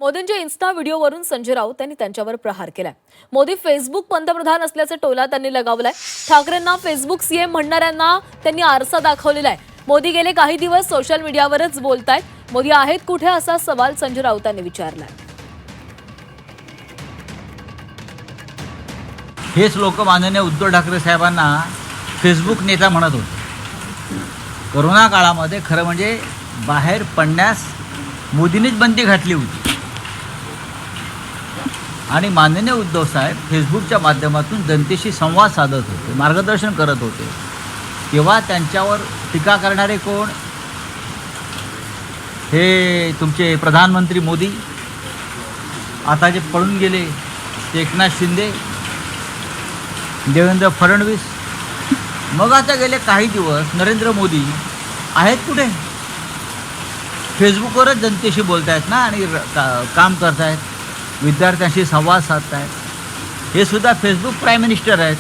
मोदींच्या इन्स्टा व्हिडिओवरून संजय राऊत यांनी त्यांच्यावर प्रहार केलाय. मोदी फेसबुक पंतप्रधान असल्याचा टोला त्यांनी लगावलाय. ठाकरेंना फेसबुक सीएम म्हणणाऱ्यांना त्यांनी आरसा दाखवलेला आहे. मोदी गेले काही दिवस सोशल मीडियावरच बोलतायत. मोदी आहेत कुठे असा सवाल संजय राऊतांनी विचारलाय. हेच लोक माननीय उद्धव ठाकरे साहेबांना फेसबुक नेता म्हणत होते. कोरोना काळामध्ये खरं म्हणजे बाहेर पडण्यास मोदींनीच बंदी घातली होती आणि माननीय उद्धव साहेब फेसबुकच्या माध्यमातून जनतेशी संवाद साधत होते, मार्गदर्शन करत होते. तेव्हा त्यांच्यावर टीका करणारे कोण? हे तुमचे प्रधानमंत्री मोदी, आता जे पळून गेले ते एकनाथ शिंदे, देवेंद्र फडणवीस. मग आता गेले काही दिवस नरेंद्र मोदी आहेत कुठे? फेसबुकवरच जनतेशी बोलत आहेत ना आणि काम करत आहेत, विद्यार्थ्यांशी संवाद साधत आहेत. हे सुद्धा फेसबुक प्राईम मिनिस्टर आहेत.